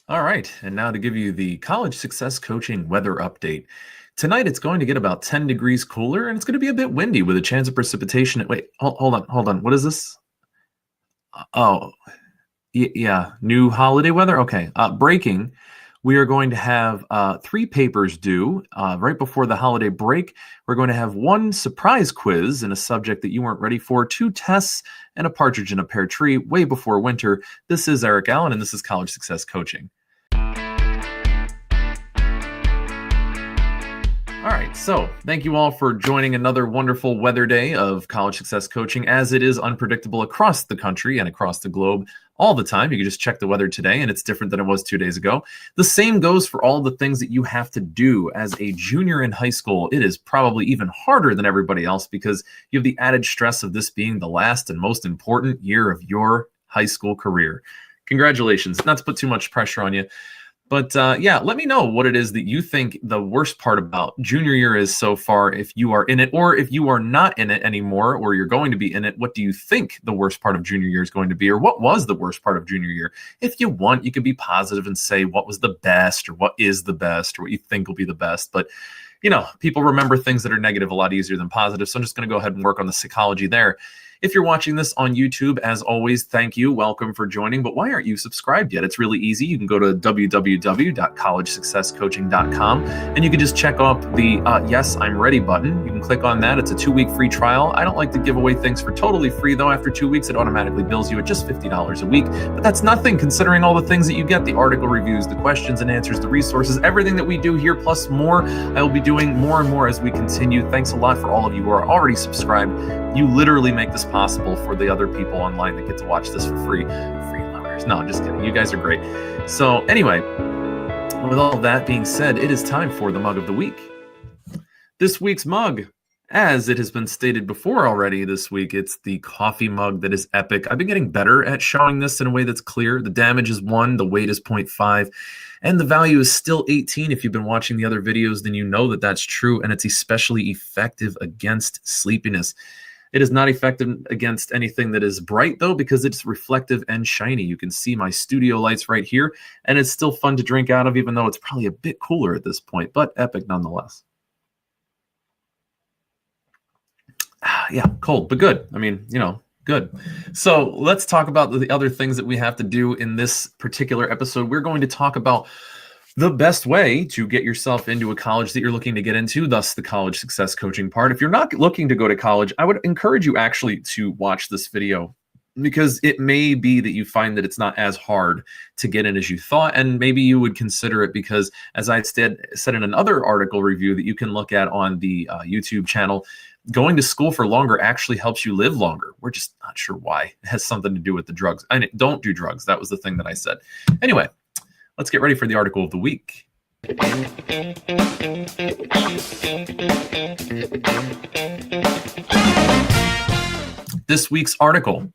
All right, and now to give you the college success coaching weather update. Tonight it's going to get about 10 degrees cooler and it's going to be a bit windy with a chance of precipitation. Wait, hold on. What is this? Oh, yeah, new holiday weather. Okay, breaking. We are going to have three papers due right before the holiday break. We're going to have one surprise quiz in a subject that you weren't ready for, two tests, and a partridge in a pear tree way before winter. This is Eric Allen, and this is College Success Coaching. All right, so thank you all for joining another wonderful weather day of College Success Coaching. As it is unpredictable across the country and across the globe all the time, you can just check the weather today and it's different than it was 2 days ago. The same goes for all the things that you have to do as a junior in high school. It is probably even harder than everybody else because you have the added stress of this being the last and most important year of your high school career. Congratulations. Not to put too much pressure on you. But yeah, let me know what it is that you think the worst part about junior year is so far, if you are in it, or if you are not in it anymore, or you're going to be in it. What do you think the worst part of junior year is going to be, or what was the worst part of junior year? If you want, you can be positive and say what was the best, or what is the best, or what you think will be the best. But you know, people remember things that are negative a lot easier than positive. So I'm just going to go ahead and work on the psychology there. If you're watching this on YouTube, as always, thank you. Welcome for joining. But why aren't you subscribed yet? It's really easy. You can go to www.collegesuccesscoaching.com and you can just check off the Yes, I'm Ready button. You can click on that. It's a 2-week free trial. I don't like to give away things for totally free, though. After 2 weeks, it automatically bills you at just $50 a week. But that's nothing considering all the things that you get: the article reviews, the questions and answers, the resources, everything that we do here, plus more. I will be doing more and more as we continue. Thanks a lot for all of you who are already subscribed. You literally make this possible for the other people online that get to watch this for free. Freeloaders. No, I'm just kidding. You guys are great. So anyway, with all of that being said, it is time for the mug of the week. This week's mug, as it has been stated before already this week, it's the coffee mug that is epic. I've been getting better at showing this in a way that's clear. The damage is 1, the weight is 0.5, and the value is still 18. If you've been watching the other videos, then you know that that's true, and it's especially effective against sleepiness. It is not effective against anything that is bright, though, because it's reflective and shiny. You can see my studio lights right here, and it's still fun to drink out of, even though it's probably a bit cooler at this point, but epic nonetheless. Yeah, cold, but good. I mean, you know, good. So let's talk about the other things that we have to do in this particular episode. We're going to talk about the best way to get yourself into a college that you're looking to get into, thus the college success coaching part. If you're not looking to go to college, I would encourage you actually to watch this video, because it may be that you find that it's not as hard to get in as you thought, and maybe you would consider it because, as I said in another article review that you can look at on the YouTube channel, going to school for longer actually helps you live longer. We're just not sure why. It has something to do with the drugs. I mean, don't do drugs. That was the thing that I said. Anyway, let's get ready for the article of the week. This week's article.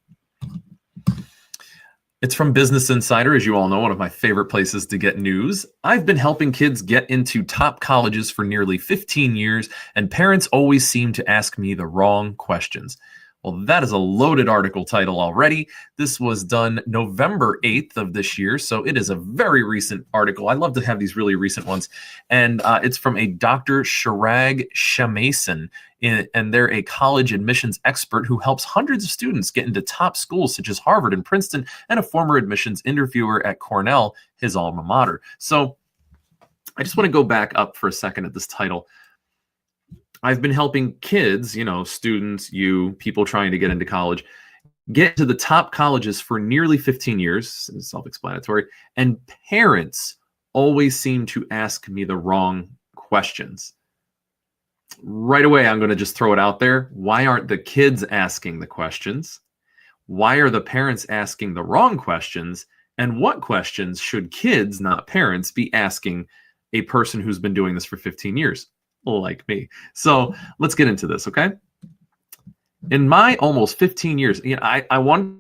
It's from Business Insider, as you all know, one of my favorite places to get news. I've been helping kids get into top colleges for nearly 15 years, and parents always seem to ask me the wrong questions. Well, that is a loaded article title already. This was done November 8th of this year, so it is a very recent article. I love to have these really recent ones. And it's from a Dr. Chirag Shamason, and they're a college admissions expert who helps hundreds of students get into top schools such as Harvard and Princeton, and a former admissions interviewer at Cornell, his alma mater. So I just want to go back up for a second at this title. I've been helping kids, you know, students, people trying to get into college, get to the top colleges for nearly 15 years, self-explanatory, and parents always seem to ask me the wrong questions. Right away, I'm going to just throw it out there. Why aren't the kids asking the questions? Why are the parents asking the wrong questions? And what questions should kids, not parents, be asking a person who's been doing this for 15 years? Like me. So let's get into this, okay? In my almost 15 years, you know, I wonder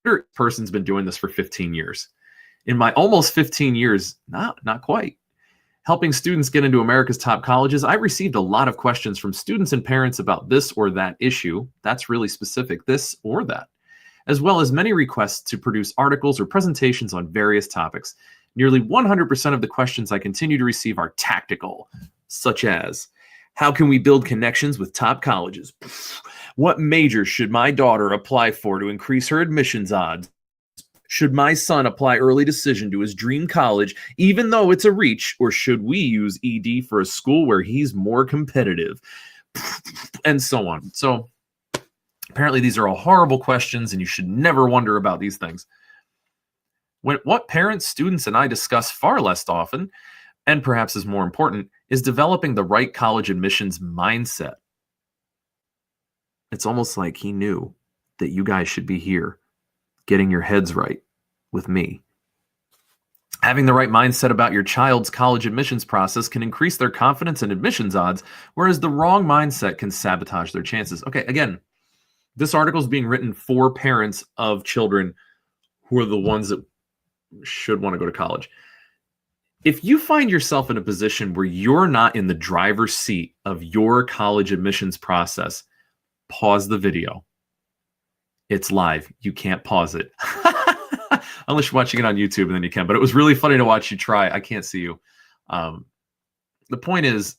if a person's been doing this for 15 years. In my almost 15 years, not quite, helping students get into America's top colleges, I received a lot of questions from students and parents about this or that issue. That's really specific, this or that, as well as many requests to produce articles or presentations on various topics. Nearly 100% of the questions I continue to receive are tactical, such as, how can we build connections with top colleges? What major should my daughter apply for to increase her admissions odds? Should my son apply early decision to his dream college, even though it's a reach, or should we use ED for a school where he's more competitive? And so on. So apparently these are all horrible questions, and you should never wonder about these things. What parents, students, and I discuss far less often, and perhaps is more important, is developing the right college admissions mindset. It's almost like he knew that you guys should be here, getting your heads right with me. Having the right mindset about your child's college admissions process can increase their confidence and admissions odds, whereas the wrong mindset can sabotage their chances. Okay, again, this article is being written for parents of children who are the ones that should want to go to college. If you find yourself in a position where you're not in the driver's seat of your college admissions process, pause the video. It's live. You can't pause it. Unless you're watching it on YouTube, and then you can. But it was really funny to watch you try. I can't see you. The point is,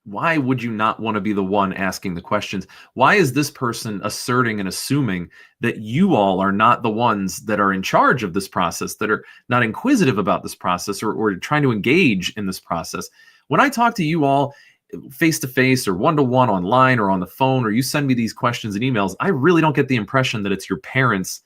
why would you not want to be the one asking the questions? Why is this person asserting and assuming that you all are not the ones that are in charge of this process, that are not inquisitive about this process, or trying to engage in this process? When I talk to you all face-to-face or one-to-one online or on the phone, or you send me these questions and emails, I really don't get the impression that it's your parents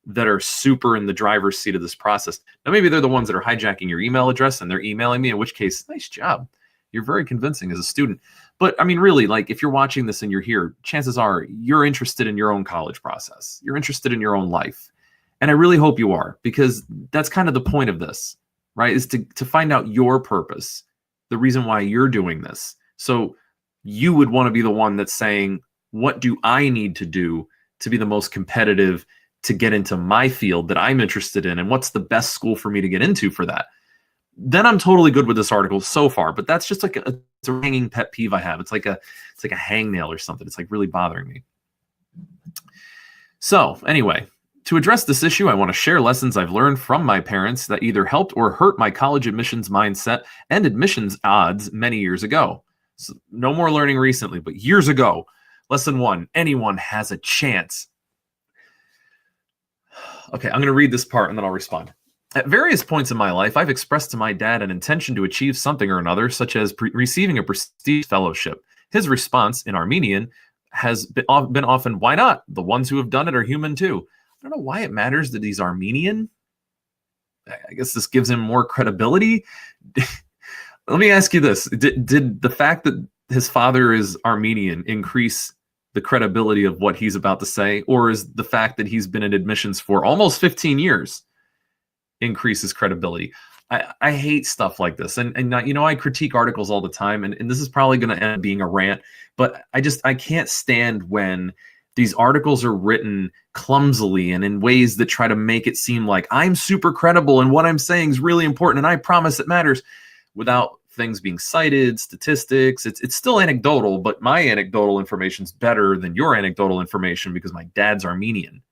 that are super in the driver's seat of this process. Now, maybe they're the ones that are hijacking your email address and they're emailing me, in which case, nice job. You're very convincing as a student. But I mean, really, like, if you're watching this and you're here, chances are you're interested in your own college process. You're interested in your own life. And I really hope you are, because that's kind of the point of this, right? Is to find out your purpose, the reason why you're doing this. So you would want to be the one that's saying, what do I need to do to be the most competitive to get into my field that I'm interested in? And what's the best school for me to get into for that? Then I'm totally good with this article so far, but that's just like it's a hanging pet peeve I have. It's like a hangnail or something. It's like really bothering me. So anyway, to address this issue, I want to share lessons I've learned from my parents that either helped or hurt my college admissions mindset and admissions odds many years ago. So no more learning recently, but years ago. Lesson 1, anyone has a chance. Okay, I'm going to read this part and then I'll respond. At various points in my life, I've expressed to my dad an intention to achieve something or another, such as receiving a prestige fellowship. His response, in Armenian, has been often, why not? The ones who have done it are human too. I don't know why it matters that he's Armenian. I guess this gives him more credibility. Let me ask you this. Did the fact that his father is Armenian increase the credibility of what he's about to say? Or is the fact that he's been in admissions for almost 15 years increases credibility? I hate stuff like this. And you know, I critique articles all the time, and this is probably going to end up being a rant, but I can't stand when these articles are written clumsily and in ways that try to make it seem like I'm super credible and what I'm saying is really important and I promise it matters, without things being cited, statistics. It's still anecdotal, but my anecdotal information is better than your anecdotal information because my dad's Armenian.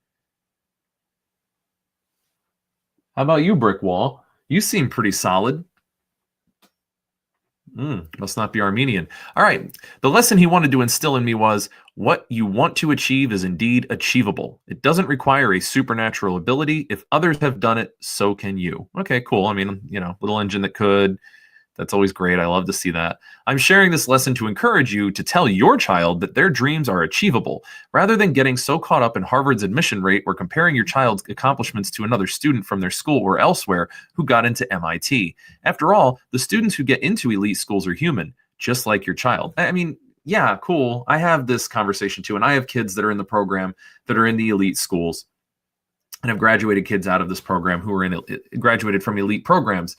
How about you, Brick Wall? You seem pretty solid. Must not be Armenian. All right. The lesson he wanted to instill in me was, what you want to achieve is indeed achievable. It doesn't require a supernatural ability. If others have done it, so can you. Okay, cool. I mean, you know, little engine that could. That's always great. I love to see that. I'm sharing this lesson to encourage you to tell your child that their dreams are achievable, rather than getting so caught up in Harvard's admission rate or comparing your child's accomplishments to another student from their school or elsewhere who got into MIT. After all, the students who get into elite schools are human, just like your child. I mean, yeah, cool. I have this conversation too, and I have kids that are in the program that are in the elite schools, and I've graduated kids out of this program who are graduated from elite programs.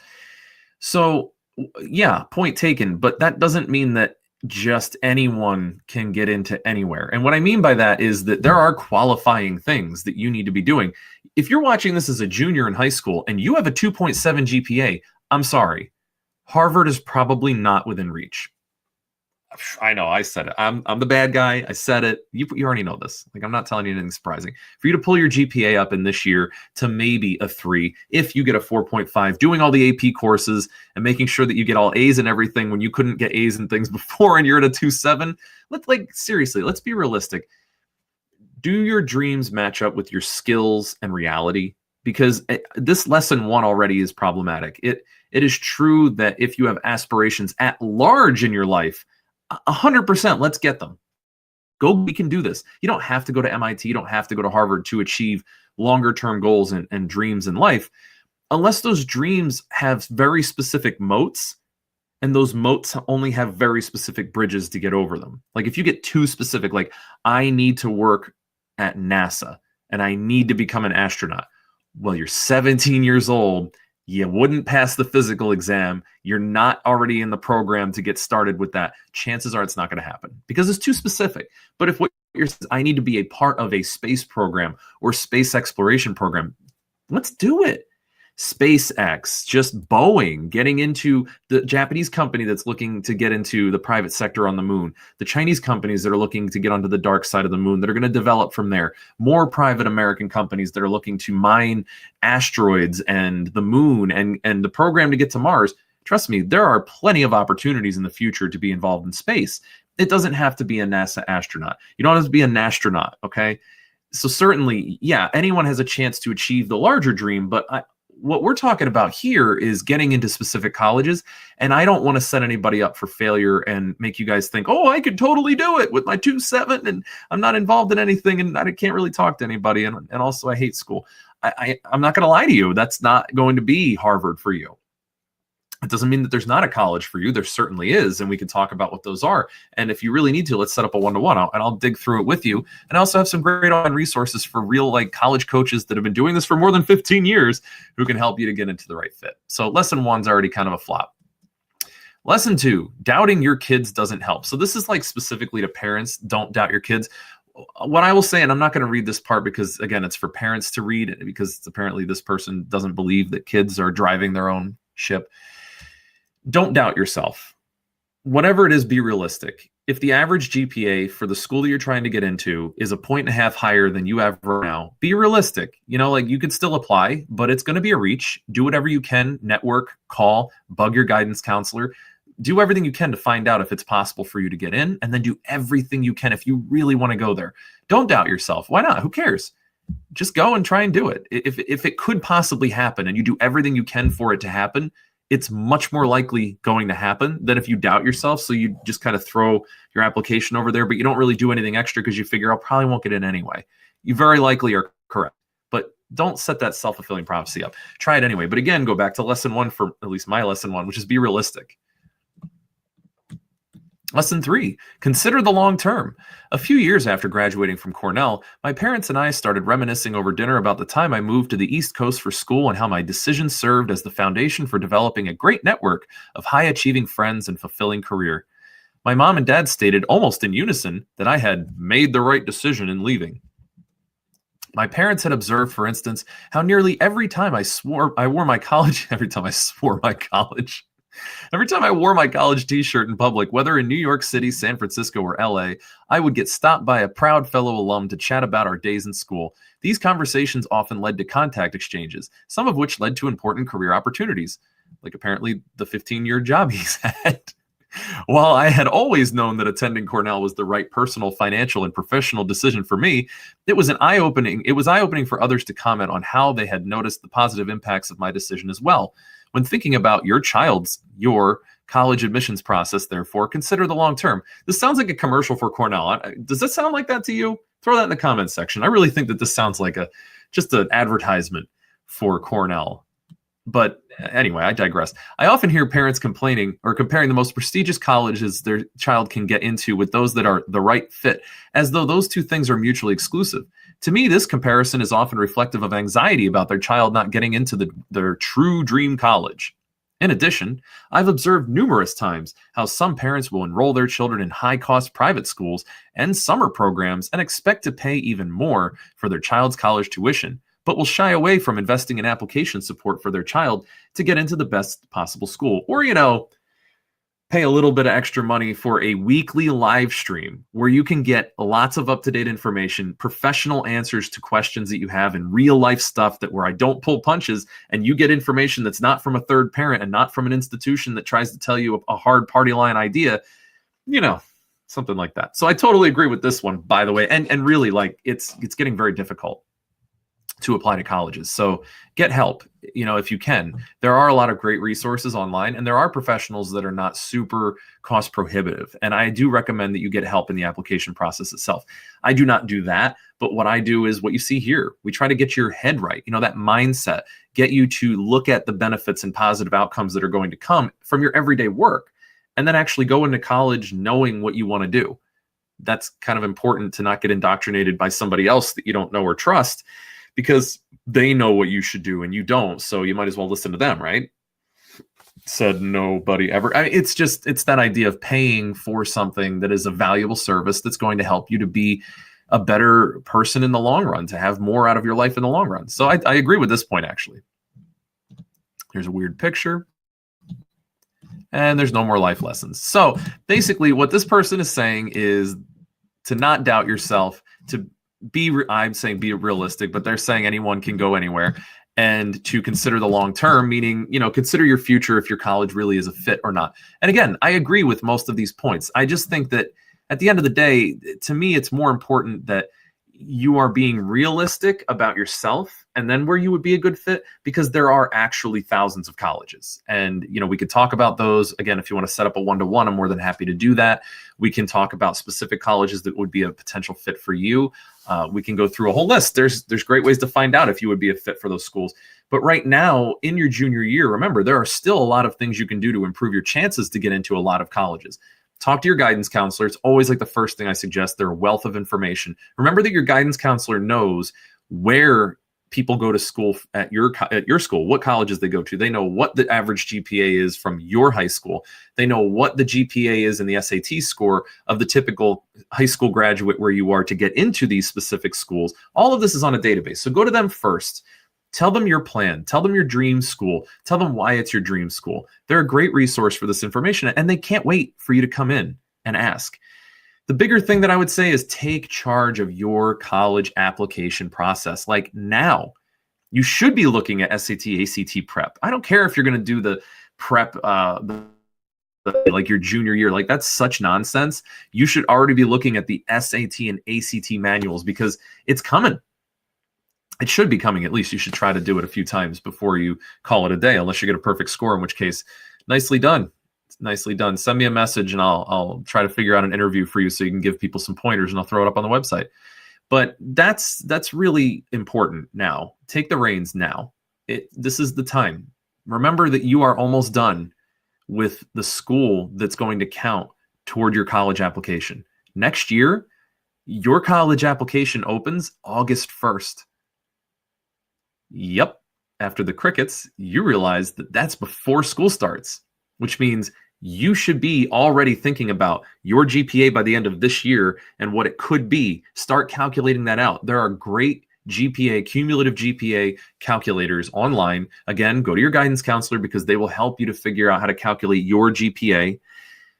So yeah, point taken, but that doesn't mean that just anyone can get into anywhere. And what I mean by that is that there are qualifying things that you need to be doing. If you're watching this as a junior in high school and you have a 2.7 GPA, I'm sorry, Harvard is probably not within reach. I know, I said it. I'm the bad guy. I said it. You already know this. Like, I'm not telling you anything surprising. For you to pull your GPA up in this year to maybe a 3, if you get a 4.5, doing all the AP courses and making sure that you get all A's and everything when you couldn't get A's and things before, and you're at a 2.7. Seriously, let's be realistic. Do your dreams match up with your skills and reality? Because this lesson 1 already is problematic. It is true that if you have aspirations at large in your life, 100%, let's get them. We can do this. You don't have to go to MIT. You don't have to go to Harvard to achieve longer term goals and dreams in life, unless those dreams have very specific moats, and those moats only have very specific bridges to get over them. Like, if you get too specific, like, I need to work at NASA and I need to become an astronaut. Well, you're 17 years old. You wouldn't pass the physical exam. You're not already in the program to get started with that. Chances are it's not going to happen because it's too specific. But if what you're saying is, I need to be a part of a space program or space exploration program, let's do it. SpaceX, just Boeing, getting into the Japanese company that's looking to get into the private sector on the moon, the Chinese companies that are looking to get onto the dark side of the moon that are going to develop from there, more private American companies that are looking to mine asteroids and the moon and the program to get to Mars. Trust me, there are plenty of opportunities in the future to be involved in space. It doesn't have to be a NASA astronaut. You don't have to be an astronaut, okay? So certainly, yeah, anyone has a chance to achieve the larger dream, but what we're talking about here is getting into specific colleges, and I don't want to set anybody up for failure and make you guys think, oh, I could totally do it with my 2.7 and I'm not involved in anything and I can't really talk to anybody, and also I hate school. I'm not going to lie to you. That's not going to be Harvard for you. It doesn't mean that there's not a college for you. There certainly is, and we can talk about what those are. And if you really need to, let's set up a one-to-one, and I'll dig through it with you. And I also have some great online resources for real college coaches that have been doing this for more than 15 years who can help you to get into the right fit. So lesson 1's already kind of a flop. Lesson 2, doubting your kids doesn't help. So this is specifically to parents. Don't doubt your kids. What I will say, and I'm not going to read this part because, again, it's for parents to read because apparently this person doesn't believe that kids are driving their own ship. Don't doubt yourself. Whatever it is, be realistic. If the average GPA for the school that you're trying to get into is 1.5 points higher than you have right now, be realistic. You could still apply, but it's going to be a reach. Do whatever you can, network, call, bug your guidance counselor. Do everything you can to find out if it's possible for you to get in, and then do everything you can if you really want to go there. Don't doubt yourself. Why not? Who cares? Just go and try and do it. If it could possibly happen and you do everything you can for it to happen, it's much more likely going to happen than if you doubt yourself. So you just kind of throw your application over there, but you don't really do anything extra because you figure I probably won't get in anyway. You very likely are correct, but don't set that self-fulfilling prophecy up. Try it anyway. But again, go back to lesson 1 for at least my lesson 1, which is be realistic. Lesson 3, consider the long term. A few years after graduating from Cornell, my parents and I started reminiscing over dinner about the time I moved to the East Coast for school and how my decision served as the foundation for developing a great network of high-achieving friends and fulfilling career. My mom and dad stated almost in unison that I had made the right decision in leaving. My parents had observed, for instance, how nearly every time I wore my college t-shirt in public, whether in New York City, San Francisco, or LA, I would get stopped by a proud fellow alum to chat about our days in school. These conversations often led to contact exchanges, some of which led to important career opportunities, like apparently the 15-year job he's had. While I had always known that attending Cornell was the right personal, financial, and professional decision for me, it was eye-opening for others to comment on how they had noticed the positive impacts of my decision as well. When thinking about your college admissions process, therefore, consider the long term. This sounds like a commercial for Cornell. Does that sound like that to you? Throw that in the comments section. I really think that this sounds like just an advertisement for Cornell. But anyway, I digress. I often hear parents complaining or comparing the most prestigious colleges their child can get into with those that are the right fit, as though those two things are mutually exclusive. To me, this comparison is often reflective of anxiety about their child not getting into their true dream college. In addition, I've observed numerous times how some parents will enroll their children in high-cost private schools and summer programs and expect to pay even more for their child's college tuition, but will shy away from investing in application support for their child to get into the best possible school. Or, pay a little bit of extra money for a weekly live stream where you can get lots of up-to-date information, professional answers to questions that you have, and real life stuff that where I don't pull punches and you get information that's not from a third parent and not from an institution that tries to tell you a hard party line idea, something like that. So I totally agree with this one, by the way. And really, like, it's getting very difficult to apply to colleges. So get help, if you can. There are a lot of great resources online, and there are professionals that are not super cost prohibitive. And I do recommend that you get help in the application process itself. I do not do that, but what I do is what you see here. We try to get your head right, that mindset, get you to look at the benefits and positive outcomes that are going to come from your everyday work, and then actually go into college knowing what you want to do. That's kind of important to not get indoctrinated by somebody else that you don't know or trust, because they know what you should do and you don't. So you might as well listen to them, right? Said nobody ever. It's that idea of paying for something that is a valuable service that's going to help you to be a better person in the long run, to have more out of your life in the long run. So I agree with this point, actually. Here's a weird picture. And there's no more life lessons. So basically what this person is saying is to not doubt yourself, I'm saying be realistic, but they're saying anyone can go anywhere, and to consider the long term, meaning, consider your future if your college really is a fit or not. And again, I agree with most of these points. I just think that at the end of the day, to me, it's more important that you are being realistic about yourself and then where you would be a good fit, because there are actually thousands of colleges. And, we could talk about those. Again, if you want to set up a one-to-one, I'm more than happy to do that. We can talk about specific colleges that would be a potential fit for you. We can go through a whole list. There's great ways to find out if you would be a fit for those schools. But right now, in your junior year, remember, there are still a lot of things you can do to improve your chances to get into a lot of colleges. Talk to your guidance counselor. It's always like the first thing I suggest. They're a wealth of information. Remember that your guidance counselor knows where people go to school at your school, what colleges they go to. They know what the average GPA is from your high school. They know what the GPA is in the SAT score of the typical high school graduate where you are to get into these specific schools. All of this is on a database. So go to them first. Tell them your plan. Tell them your dream school. Tell them why it's your dream school. They're a great resource for this information, and they can't wait for you to come in and ask. The bigger thing that I would say is take charge of your college application process. Like now, you should be looking at SAT, ACT prep. I don't care if you're going to do the prep like your junior year. Like, that's such nonsense. You should already be looking at the SAT and ACT manuals, because it's coming. It should be coming. At least you should try to do it a few times before you call it a day, unless you get a perfect score, in which case, nicely done. Nicely done. Send me a message and I'll try to figure out an interview for you so you can give people some pointers, and I'll throw it up on the website. But that's really important now. Take the reins now. This is the time. Remember that you are almost done with the school that's going to count toward your college application. Next year, your college application opens August 1st. Yep. After the crickets, you realize that that's before school starts, which means you should be already thinking about your GPA by the end of this year and what it could be. Start calculating that out. There are great cumulative GPA calculators online. Again, go to your guidance counselor, because they will help you to figure out how to calculate your GPA.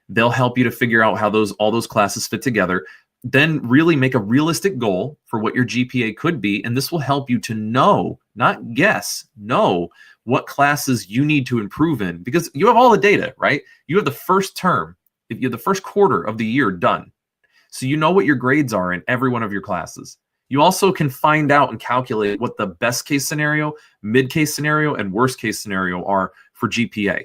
They'll help you to figure out how all those classes fit together. Then really make a realistic goal for what your GPA could be. And this will help you to know, not guess, know what classes you need to improve in, because you have all the data, right? You have the first term, you have the first quarter of the year done. So you know what your grades are in every one of your classes. You also can find out and calculate what the best case scenario, mid case scenario, and worst case scenario are for GPA.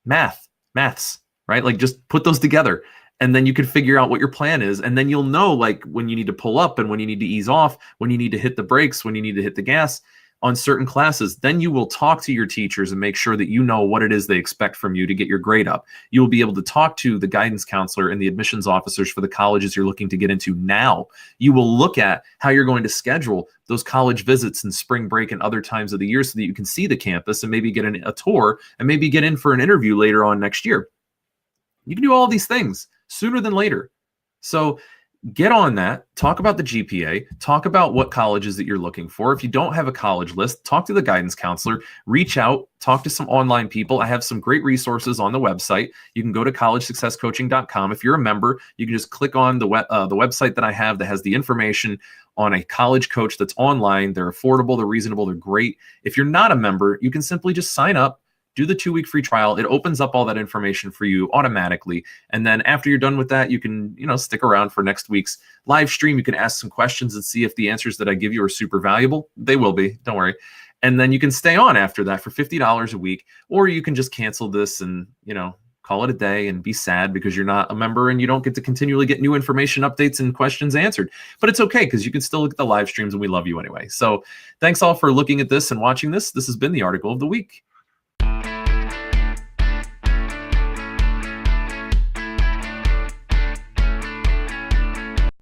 Maths, right? Like, just put those together. And then you can figure out what your plan is. And then you'll know, like, when you need to pull up and when you need to ease off, when you need to hit the brakes, when you need to hit the gas on certain classes. Then you will talk to your teachers and make sure that you know what it is they expect from you to get your grade up. You will be able to talk to the guidance counselor and the admissions officers for the colleges you're looking to get into now. You will look at how you're going to schedule those college visits in spring break and other times of the year so that you can see the campus and maybe get a tour and maybe get in for an interview later on next year. You can do all these things sooner than later. So Get on that, talk about the GPA, talk about what colleges that you're looking for. If you don't have a college list, talk to the guidance counselor, reach out, talk to some online people. I have some great resources on the website. You can go to collegesuccesscoaching.com. If you're a member, you can just click on the website that I have that has the information on a college coach that's online. They're affordable, they're reasonable, they're great. If you're not a member, you can simply just sign up, do the 2-week free trial. It opens up all that information for you automatically. And then after you're done with that, you can, stick around for next week's live stream. You can ask some questions and see if the answers that I give you are super valuable. They will be, don't worry. And then you can stay on after that for $50 a week, or you can just cancel this and, call it a day and be sad because you're not a member and you don't get to continually get new information, updates, and questions answered. But it's okay because you can still look at the live streams and we love you anyway. So thanks all for looking at this and watching this. This has been the Article of the Week.